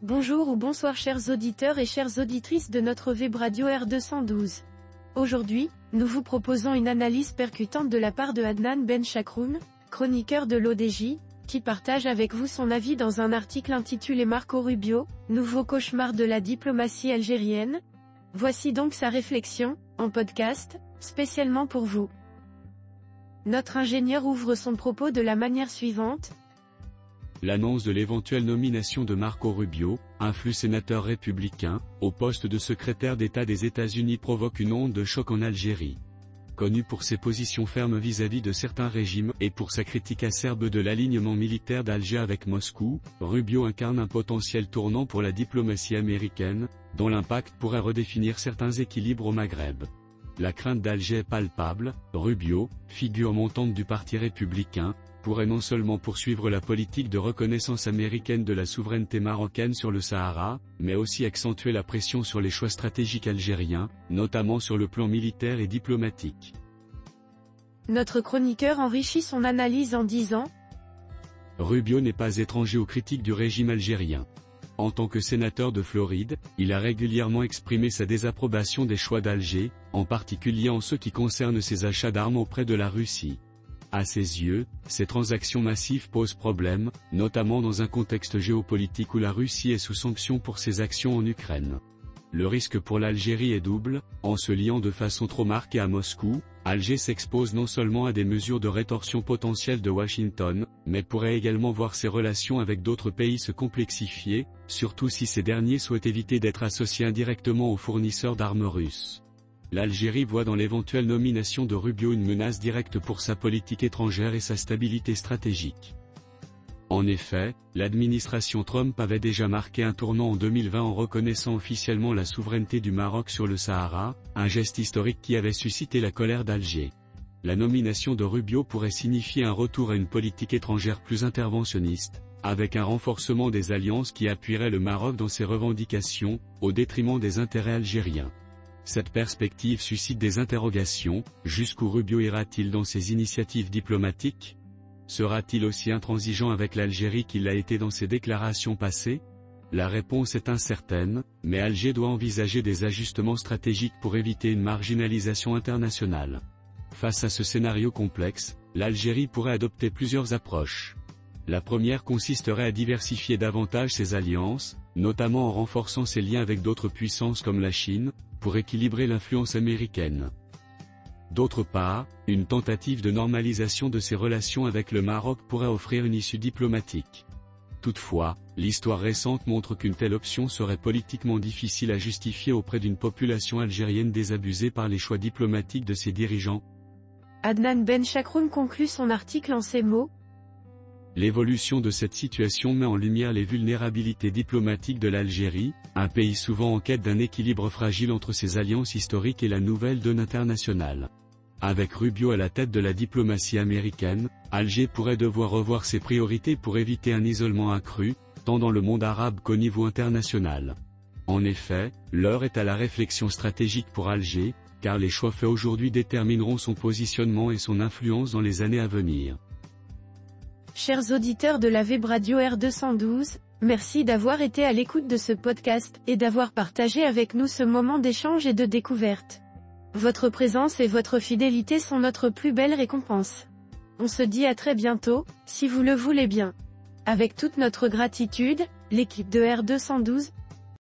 Bonjour ou bonsoir chers auditeurs et chères auditrices de notre web radio R212. Aujourd'hui, nous vous proposons une analyse percutante de la part de Adnan Ben Chakroun, chroniqueur de l'ODJ, qui partage avec vous son avis dans un article intitulé Marco Rubio, nouveau cauchemar de la diplomatie algérienne. Voici donc sa réflexion, en podcast, spécialement pour vous. Notre ingénieur ouvre son propos de la manière suivante. L'annonce de l'éventuelle nomination de Marco Rubio, un flux sénateur républicain, au poste de secrétaire d'État des États-Unis provoque une onde de choc en Algérie. Connu pour ses positions fermes vis-à-vis de certains régimes et pour sa critique acerbe de l'alignement militaire d'Alger avec Moscou, Rubio incarne un potentiel tournant pour la diplomatie américaine, dont l'impact pourrait redéfinir certains équilibres au Maghreb. La crainte d'Alger est palpable. Rubio, figure montante du Parti républicain, pourrait non seulement poursuivre la politique de reconnaissance américaine de la souveraineté marocaine sur le Sahara, mais aussi accentuer la pression sur les choix stratégiques algériens, notamment sur le plan militaire et diplomatique. Notre chroniqueur enrichit son analyse en disant « Rubio n'est pas étranger aux critiques du régime algérien. En tant que sénateur de Floride, il a régulièrement exprimé sa désapprobation des choix d'Alger, en particulier en ce qui concerne ses achats d'armes auprès de la Russie. À ses yeux, ces transactions massives posent problème, notamment dans un contexte géopolitique où la Russie est sous sanctions pour ses actions en Ukraine. Le risque pour l'Algérie est double. En se liant de façon trop marquée à Moscou, Alger s'expose non seulement à des mesures de rétorsion potentielles de Washington, mais pourrait également voir ses relations avec d'autres pays se complexifier, surtout si ces derniers souhaitent éviter d'être associés indirectement aux fournisseurs d'armes russes. L'Algérie voit dans l'éventuelle nomination de Rubio une menace directe pour sa politique étrangère et sa stabilité stratégique. En effet, l'administration Trump avait déjà marqué un tournant en 2020 en reconnaissant officiellement la souveraineté du Maroc sur le Sahara, un geste historique qui avait suscité la colère d'Alger. La nomination de Rubio pourrait signifier un retour à une politique étrangère plus interventionniste, avec un renforcement des alliances qui appuieraient le Maroc dans ses revendications, au détriment des intérêts algériens. Cette perspective suscite des interrogations. Jusqu'où Rubio ira-t-il dans ses initiatives diplomatiques ? Sera-t-il aussi intransigeant avec l'Algérie qu'il l'a été dans ses déclarations passées ? La réponse est incertaine, mais Alger doit envisager des ajustements stratégiques pour éviter une marginalisation internationale. Face à ce scénario complexe, l'Algérie pourrait adopter plusieurs approches. La première consisterait à diversifier davantage ses alliances, notamment en renforçant ses liens avec d'autres puissances comme la Chine, pour équilibrer l'influence américaine. D'autre part, une tentative de normalisation de ses relations avec le Maroc pourrait offrir une issue diplomatique. Toutefois, l'histoire récente montre qu'une telle option serait politiquement difficile à justifier auprès d'une population algérienne désabusée par les choix diplomatiques de ses dirigeants. Adnan Ben Chakroun conclut son article en ces mots. L'évolution de cette situation met en lumière les vulnérabilités diplomatiques de l'Algérie, un pays souvent en quête d'un équilibre fragile entre ses alliances historiques et la nouvelle donne internationale. Avec Rubio à la tête de la diplomatie américaine, Alger pourrait devoir revoir ses priorités pour éviter un isolement accru, tant dans le monde arabe qu'au niveau international. En effet, l'heure est à la réflexion stratégique pour Alger, car les choix faits aujourd'hui détermineront son positionnement et son influence dans les années à venir. Chers auditeurs de la web radio R212, merci d'avoir été à l'écoute de ce podcast et d'avoir partagé avec nous ce moment d'échange et de découverte. Votre présence et votre fidélité sont notre plus belle récompense. On se dit à très bientôt, si vous le voulez bien. Avec toute notre gratitude, l'équipe de R212.